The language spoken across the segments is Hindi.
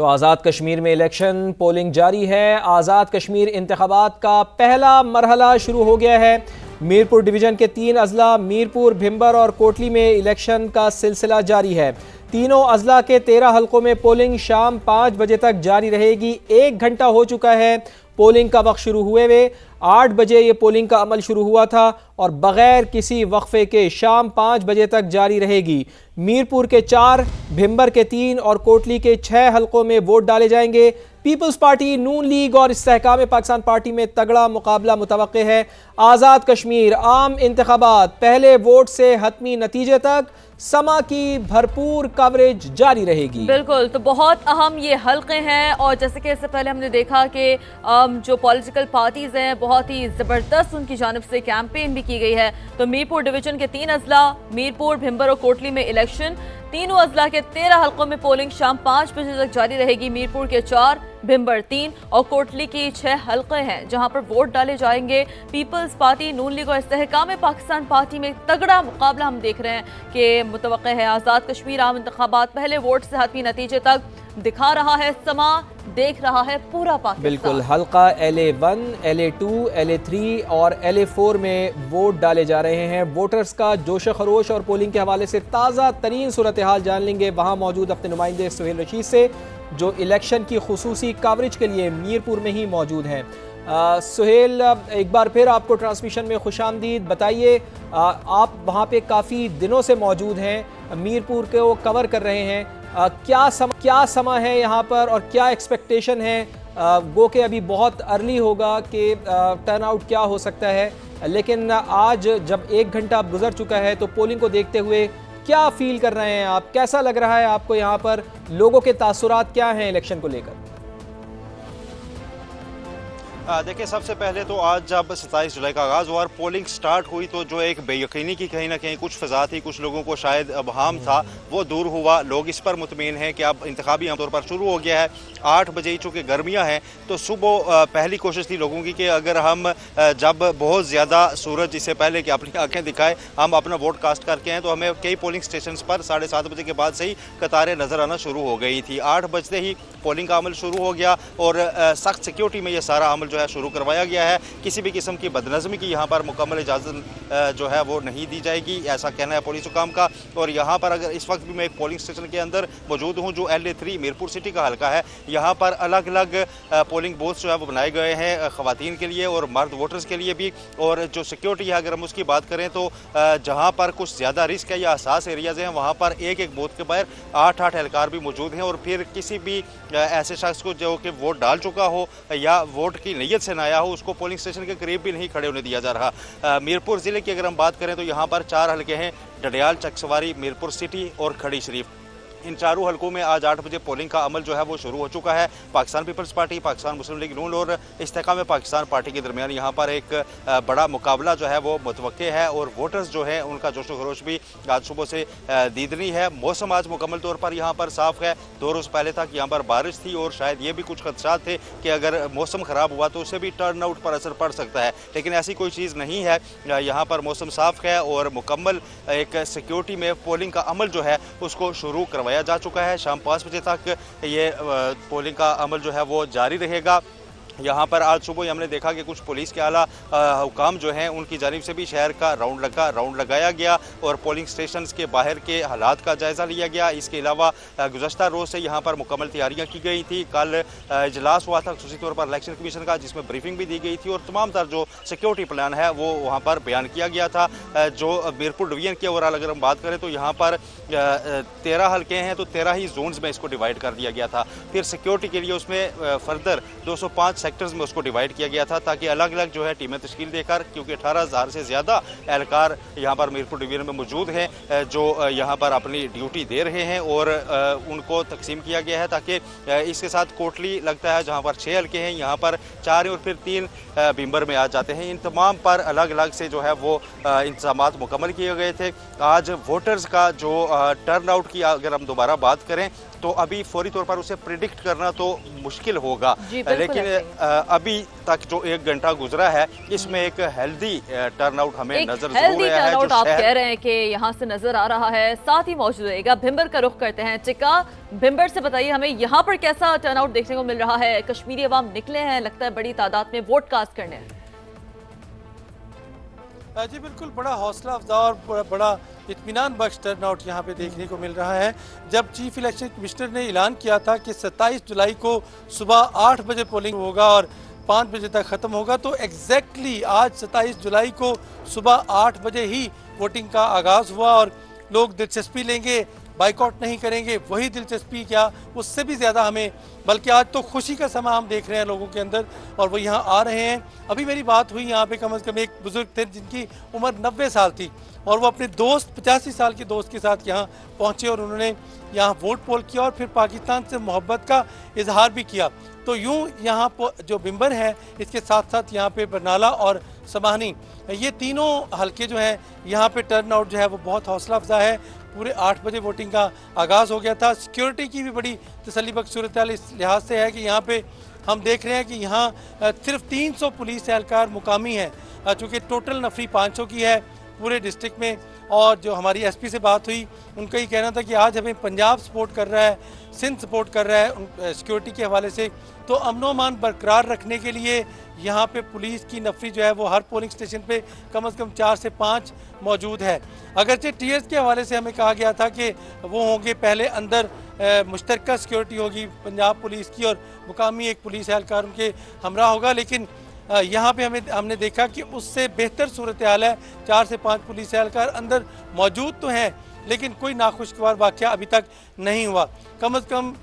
तो आज़ाद कश्मीर में इलेक्शन पोलिंग जारी है। आज़ाद कश्मीर इंतखाबात का पहला मरहला शुरू हो गया है। मीरपुर डिवीज़न के 3 अजला मीरपुर, भिंबर और कोटली में इलेक्शन का सिलसिला जारी है। तीनों अजला के 13 हलकों में पोलिंग शाम 5 बजे तक जारी रहेगी। 1 घंटा हो चुका है पोलिंग का वक्त शुरू हुए हुए। 8 बजे ये पोलिंग का अमल शुरू हुआ था और बगैर किसी वक्फे के शाम 5 बजे तक जारी रहेगी। मीरपुर के 4, भिंबर के 3 और कोटली के 6 हलकों में वोट डाले जाएंगे। पीपल्स पार्टी, नून लीग और इस्तेहकाम पाकिस्तान पार्टी में तगड़ा मुकाबला मुतवक्के है। आज़ाद कश्मीर आम इंतखाबात, पहले वोट से हतमी नतीजे तक समा की भरपूर कवरेज जारी रहेगी। बिल्कुल, तो बहुत अहम ये हल्के हैं और जैसे कि इससे पहले हमने देखा कि जो पॉलिटिकल पार्टीज हैं बहुत ही ज़बरदस्त उनकी जानिब से कैंपेन भी की गई है। तो मीरपुर डिवीजन के 3 अजला मीरपुर, भिंबर और कोटली में इलेक्शन, तीनों अजला के 13 हलकों में पोलिंग शाम 5 बजे तक जारी रहेगी। मीरपुर के 4, भिंबर 3 और कोटली की 6 हलके हैं जहां पर वोट डाले जाएंगे। पीपल्स पार्टी, नून लीग और इस्तेहकाम पाकिस्तान पार्टी में तगड़ा मुकाबला हम देख रहे हैं कि मुतवक्के है। आज़ाद कश्मीर आम इंतखाबात पहले वोट से हतमी नतीजे तक दिखा रहा है समा, देख रहा है पूरा पाकिस्तान। बिल्कुल, हल्का LA1, LA2, LA3 और LA4 में वोट डाले जा रहे हैं। वोटर्स का जोश खरोश और पोलिंग के हवाले से ताज़ा तरीन सूरत हाल जान लेंगे वहाँ मौजूद अपने नुमाइंदे सुहेल रशीद से, जो इलेक्शन की खुसूसी कवरेज के लिए मीरपुर में ही मौजूद हैं। सुहेल, एक बार फिर आपको ट्रांसमिशन में खुशामदीद। बताइए, आप वहाँ पे काफ़ी दिनों से मौजूद हैं, मीरपुर को कवर कर रहे हैं। क्या समा है यहाँ पर और क्या एक्सपेक्टेशन है? गो के अभी बहुत अर्ली होगा कि टर्न आउट क्या हो सकता है, लेकिन आज जब 1 घंटा गुजर चुका है तो पोलिंग को देखते हुए क्या फील कर रहे हैं आप? कैसा लग रहा है आपको यहाँ पर? लोगों के तासुरात क्या हैं इलेक्शन को लेकर? देखिए, सबसे पहले तो आज जब 27 जुलाई का आगाज़ हुआ और पोलिंग स्टार्ट हुई तो जो एक बेयकीनी की कहीं ना कहीं कुछ फ़िज़ा थी, कुछ लोगों को शायद अबहाम था, वो दूर हुआ। लोग इस पर मुतमईन हैं कि अब इंतखाबी आमतौर पर शुरू हो गया है। 8 बजे ही चूँकि गर्मियाँ हैं तो सुबह पहली कोशिश थी लोगों की कि अगर हम जब बहुत ज़्यादा सूरज इससे पहले कि अपनी आँखें दिखाए हम अपना वोट कास्ट करके हैं, तो हमें कई पोलिंग स्टेशन पर 7:30 बजे के बाद से ही कतारें नज़र आना शुरू हो गई थी। 8 बजते ही पोलिंग का अमल शुरू हो गया और सख्त सिक्योरिटी में यह सारा अमल जो है शुरू करवाया गया है। किसी भी किस्म की बदनज़मी की यहाँ पर मुकम्मल इजाज़त जो है वो नहीं दी जाएगी, ऐसा कहना है पुलिस हुकाम का। और यहाँ पर अगर इस वक्त भी मैं एक पोलिंग स्टेशन के अंदर मौजूद हूँ जो LA3 मीरपुर सिटी का हल्का है। यहाँ पर अलग अलग पोलिंग बूथ्स जो है वो बनाए गए हैं ख़वातीन के लिए और मर्द वोटर्स के लिए भी। और जो सिक्योरिटी है अगर हम उसकी बात करें तो जहाँ पर कुछ ज़्यादा रिस्क है या हसास एरियाज़ हैं वहाँ पर एक एक बूथ के बाहर 8-8 एहलकार भी मौजूद हैं। और फिर किसी भी ऐसे शख्स को जो कि वोट डाल चुका हो या वोट की नीयत से आया हो उसको पोलिंग स्टेशन के करीब भी नहीं खड़े होने दिया जा रहा। मीरपुर ज़िले की अगर हम बात करें तो यहाँ पर 4 हलके हैं, डडियाल, चकसवारी, मीरपुर सिटी और खड़ी शरीफ। इन चारों हलकों में आज 8 बजे पोलिंग का अमल जो है वो शुरू हो चुका है। पाकिस्तान पीपल्स पार्टी, पाकिस्तान मुस्लिम लीग नून और इस्तेहकाम पाकिस्तान पार्टी के दरमियान यहाँ पर एक बड़ा मुकाबला जो है वो मुतवक्के है और वोटर्स जो हैं उनका जोश खरोश भी आज सुबह से दीदनी है। मौसम आज मुकम्मल तौर पर यहाँ पर साफ़ है। 2 रोज़ पहले तक यहाँ पर बारिश थी और शायद ये भी कुछ खदशात थे कि अगर मौसम ख़राब हुआ तो उससे भी टर्न आउट पर असर पड़ सकता है, लेकिन ऐसी कोई चीज़ नहीं है। यहाँ पर मौसम साफ़ है और मुकम्मल एक सिक्योरिटी में पोलिंग का अमल जो है उसको शुरू करवाया जा चुका है। शाम 5 बजे तक ये पोलिंग का अमल जो है वो जारी रहेगा। यहाँ पर आज सुबह ही हमने देखा कि कुछ पुलिस के आला हुकाम जो हैं उनकी जानिब से भी शहर का राउंड लगाया गया और पोलिंग स्टेशन के बाहर के हालात का जायज़ा लिया गया। इसके अलावा गुज़श्ता रोज़ से यहाँ पर मुकम्मल तैयारियाँ की गई थी। कल इजलास हुआ था खुसूसी तौर पर इलेक्शन कमीशन का, जिसमें ब्रीफिंग भी दी गई थी और तमाम तर जो सिक्योरिटी प्लान है वो वहाँ पर बयान किया गया था। जो मीरपुर डिवीजन की ओवरऑल अगर हम बात करें तो यहाँ पर 13 हल्के हैं तो 13 ही जोन्स में इसको डिवाइड कर दिया गया था। फिर सिक्योरिटी के लिए उसमें फर्दर 205 सेक्टर्स में उसको डिवाइड किया गया था ताकि अलग अलग जो है टीमें तश्कील देकर, क्योंकि 18,000 से ज़्यादा एहलकार यहाँ पर मीरपुर डिवीजन में मौजूद हैं जो यहाँ पर अपनी ड्यूटी दे रहे हैं और उनको तकसीम किया गया है ताकि इसके साथ कोटली लगता है जहाँ पर 6 हल्के हैं, यहाँ पर 4 और फिर 3 भिंबर में आ जाते हैं। इन तमाम पर अलग अलग से जो है वो इंतजामात मुकम्मल किए गए थे। आज वोटर्स का जो टर्न आउट की अगर हम दोबारा बात करें तो अभी फौरी तौर पर उसे प्रिडिक्ट करना तो मुश्किल होगा। जी, बिल्कुल लेकिन अभी तक जो 1 घंटा गुजरा है इसमें एक हेल्दी टर्नआउट हमें नजर जरूर हेल्दी आया है। टर्नआउट आप कह रहे हैं कि यहाँ से नजर आ रहा है। साथ ही मौजूद रहेगा भिंबर का रुख करते हैं। चिक्का, भिंबर से बताइए हमें यहाँ पर कैसा टर्नआउट देखने को मिल रहा है? कश्मीरी अवाम निकले हैं लगता है बड़ी तादाद में वोट कास्ट करने। जी बिल्कुल, बड़ा हौसला अफजा और बड़ा इत्मीनान बख्श टर्नआउट यहाँ पे देखने को मिल रहा है। जब चीफ इलेक्शन कमिश्नर ने ऐलान किया था कि 27 जुलाई को सुबह 8 बजे पोलिंग होगा और 5 बजे तक ख़त्म होगा, तो एग्जैक्टली आज 27 जुलाई को सुबह 8 बजे ही वोटिंग का आगाज़ हुआ और लोग दिलचस्पी लेंगे, बाइकआउट नहीं करेंगे, वही दिलचस्पी क्या उससे भी ज़्यादा हमें, बल्कि आज तो खुशी का समा हम देख रहे हैं लोगों के अंदर और वो यहाँ आ रहे हैं। अभी मेरी बात हुई यहाँ पे कम से कम एक बुजुर्ग थे जिनकी उम्र 90 साल थी और वो अपने दोस्त 85 साल के दोस्त के साथ यहाँ पहुँचे और उन्होंने यहाँ वोट पोल किया और फिर पाकिस्तान से मोहब्बत का इजहार भी किया। तो यूँ यहाँ पर जो भिंबर है इसके साथ साथ यहाँ पे बरनाला और समाहनी, ये तीनों हलके जो हैं यहाँ पे टर्न आउट जो है वो बहुत हौसला अफजा है। पूरे 8 बजे वोटिंग का आगाज़ हो गया था। सिक्योरिटी की भी बड़ी तसल्ली बख्श सूरत हाल इस लिहाज से है कि यहाँ पे हम देख रहे हैं कि यहाँ सिर्फ 300 पुलिस एहलकार मुकामी हैं, चूँकि टोटल नफरी 500 की है पूरे डिस्ट्रिक्ट में। और जो हमारी एसपी से बात हुई उनका ही कहना था कि आज हमें पंजाब सपोर्ट कर रहा है, सिंध सपोर्ट कर रहा है सिक्योरिटी के हवाले से। तो अमनो अमान बरकरार रखने के लिए यहाँ पे पुलिस की नफरी जो है वो हर पोलिंग स्टेशन पे कम से कम 4 से 5 मौजूद है। अगरचे टीयर्स के हवाले से हमें कहा गया था कि वो होंगे पहले अंदर, मुश्तरका सिक्योरिटी होगी पंजाब पुलिस की और मुकामी एक पुलिस एहलकार उनके हमरा होगा, लेकिन यहाँ पे हमने देखा कि उससे बेहतर सूरत हाल है। 4 से 5 पुलिस एहलकार अंदर मौजूद तो हैं लेकिन कोई नाखुशगवार वाक़या अभी तक नहीं हुआ। कम से कम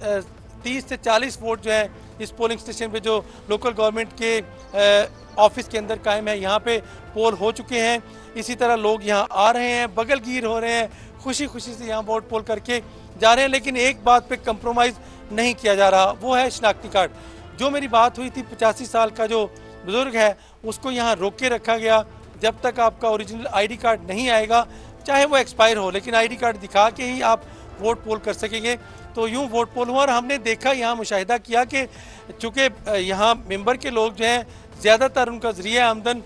30 से 40 वोट जो हैं इस पोलिंग स्टेशन पे जो लोकल गवर्नमेंट के ऑफिस के अंदर कायम है यहाँ पे पोल हो चुके हैं। इसी तरह लोग यहाँ आ रहे हैं, बगलगीर हो रहे हैं, खुशी खुशी से यहाँ वोट पोल करके जा रहे हैं। लेकिन एक बात पे कंप्रोमाइज़ नहीं किया जा रहा, वो है शनाख्ती कार्ड। जो मेरी बात हुई थी 85 साल का जो बुज़ुर्ग है उसको यहाँ रोक के रखा गया। जब तक आपका ओरिजिनल आईडी कार्ड नहीं आएगा, चाहे वो एक्सपायर हो, लेकिन आईडी कार्ड दिखा के ही आप वोट पोल कर सकेंगे। तो यूँ वोट पोल हुआ और हमने देखा, यहाँ मुशाहिदा किया कि चूँकि यहाँ मेंबर के लोग जो हैं ज़्यादातर उनका ज़रिया आमदन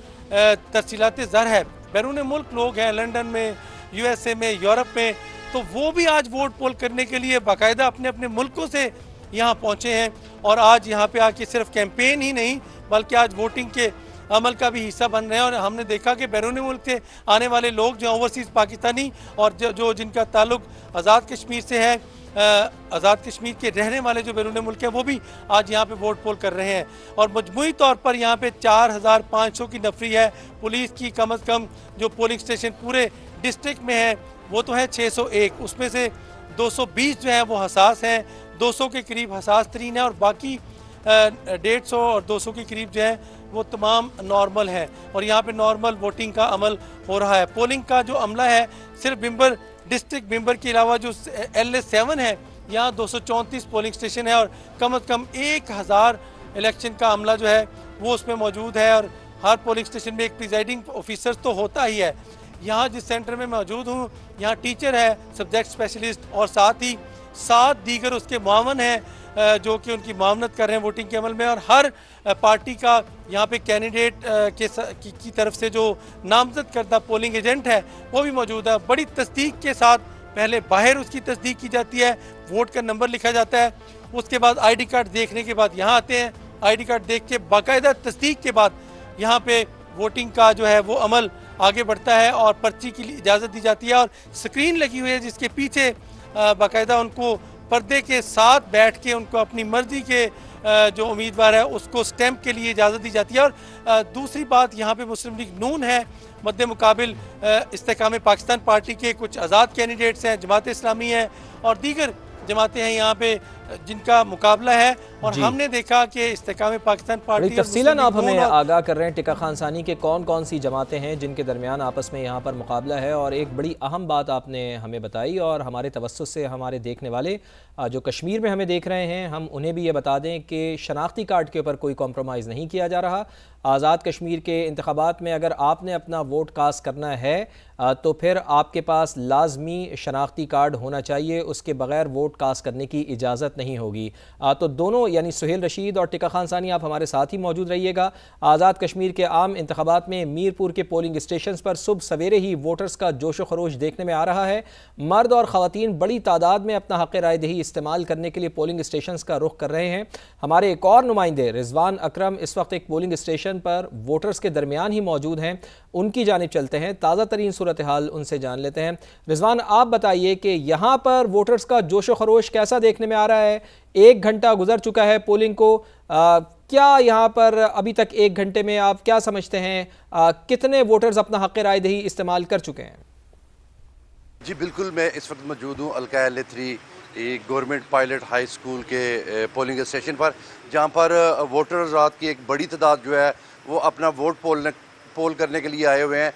तरसीलात ज़र है, बैरून मुल्क लोग हैं, लंदन में, USA में, यूरोप में, तो वो भी आज वोट पोल करने के लिए बाकायदा अपने अपने मुल्कों से यहाँ पहुँचे हैं। और आज यहाँ पे आके सिर्फ कैंपेन ही नहीं बल्कि आज वोटिंग के अमल का भी हिस्सा बन रहे हैं। और हमने देखा कि बैरून मुल्क से आने वाले लोग जो ओवरसीज़ पाकिस्तानी और जो जिनका ताल्लुक आज़ाद कश्मीर से है, आज़ाद कश्मीर के रहने वाले जो बैरून मुल्क है, वो भी आज यहाँ पे वोट पोल कर रहे हैं। और मजमूई तौर पर यहाँ पे 4500 की नफरी है पुलिस की। कम अज़ कम जो पोलिंग स्टेशन पूरे डिस्ट्रिक्ट में है वो तो है 601, उसमें से 220 जो है वो हसास हैं, 200 के करीब हसास तरीन है और बाकी 150 और 200 के करीब जो है वो तमाम नॉर्मल है। और यहाँ पे नॉर्मल वोटिंग का अमल हो रहा है। पोलिंग का जो अमला है सिर्फ भिंबर डिस्ट्रिक्ट भिंबर के अलावा जो LA7 है, यहाँ 234 पोलिंग स्टेशन है और कम से कम 1000 इलेक्शन का अमला जो है वो उसमें मौजूद है। और हर पोलिंग स्टेशन में एक प्रिजाइडिंग ऑफिसर तो होता ही है। यहाँ जिस सेंटर में मौजूद हूँ यहाँ टीचर है, सब्जेक्ट स्पेशलिस्ट और साथ ही 7 दीगर उसके मुआवन हैं जो कि उनकी मामनत कर रहे हैं वोटिंग के अमल में। और हर पार्टी का यहाँ पे कैंडिडेट की तरफ से जो नामजद करदा पोलिंग एजेंट है वो भी मौजूद है। बड़ी तस्दीक के साथ पहले बाहर उसकी तस्दीक की जाती है, वोट का नंबर लिखा जाता है, उसके बाद आईडी कार्ड देखने के बाद यहाँ आते हैं, आईडी कार्ड देख के बाकायदा तस्दीक के बाद यहाँ पे वोटिंग का जो है वो अमल आगे बढ़ता है और पर्ची की इजाज़त दी जाती है। और स्क्रीन लगी हुई है जिसके पीछे बाकायदा उनको पर्दे के साथ बैठ के उनको अपनी मर्जी के जो उम्मीदवार है उसको स्टैंप के लिए इजाज़त दी जाती है। और दूसरी बात, यहाँ पे मुस्लिम लीग नून है, मद्दे मुकाबिल इस्तेकाम पाकिस्तान पार्टी के कुछ आज़ाद कैंडिडेट्स हैं, जमात इस्लामी है और दीगर जमातें हैं यहाँ पे जिनका मुकाबला है। और जी। हमने देखा कि इस्तेकाम पाकिस्तान बड़ी पार्टी और तफसीलन मुस्लिम आप हमें लीग और आगाह कर रहे हैं टिक्का खानसानी के कौन कौन सी जमातें हैं जिनके दरमियान आपस में यहाँ पर मुकाबला है, और एक बड़ी अहम बात आपने हमें बताई और हमारे तवज्जुह से हमारे देखने वाले जो कश्मीर में हमें देख रहे हैं, हम उन्हें भी ये बता दें कि शनाख्ती कार्ड के ऊपर कोई कॉम्प्रोमाइज़ नहीं किया जा रहा। आज़ाद कश्मीर के इंतखाबात में अगर आपने अपना वोट कास्ट करना है तो फिर आपके पास लाजमी शनाख्ती कार्ड होना चाहिए, उसके बगैर वोट कास्ट करने की इजाज़त नहीं होगी। तो दोनों यानी सुहेल रशीद और टिक्का खानसानी आप हमारे साथ ही मौजूद रहिएगा। आज़ाद कश्मीर के आम इंतखाबात में मीरपुर के पोलिंग स्टेशन पर सुबह सवेरे ही वोटर्स का जोश व खरोश देखने में आ रहा है। मर्द और ख़वातीन बड़ी तादाद में अपना हक़ राय दही इस्तेमाल करने के लिए पोलिंग स्टेशन का रुख कर रहे हैं। हमारे एक और नुमाइंदे रिजवान अकरम इस वक्त एक पोलिंग स्टेशन पर वोटर्स के दरमियान ही मौजूद हैं, उनकी जानिब चलते हैं, ताज़ा तरीन सूरत हाल उनसे जान लेते हैं। रिजवान, आप बताइए कि यहाँ पर वोटर्स का जोश व खरोश कैसा देखने में आ रहा है? 1 घंटा गुजर चुका है पोलिंग को, क्या यहाँ पर अभी तक 1 घंटे में आप क्या समझते हैं कितने वोटर्स अपना हक़ राय दही इस्तेमाल कर चुके हैं? जी बिल्कुल, मैं इस वक्त मौजूद हूँ Alka L3 government pilot high school के पोलिंग स्टेशन पर, जहाँ पर वोटर रात की एक बड़ी तादाद जो है वो अपना वोट पोल करने के लिए आए हुए हैं।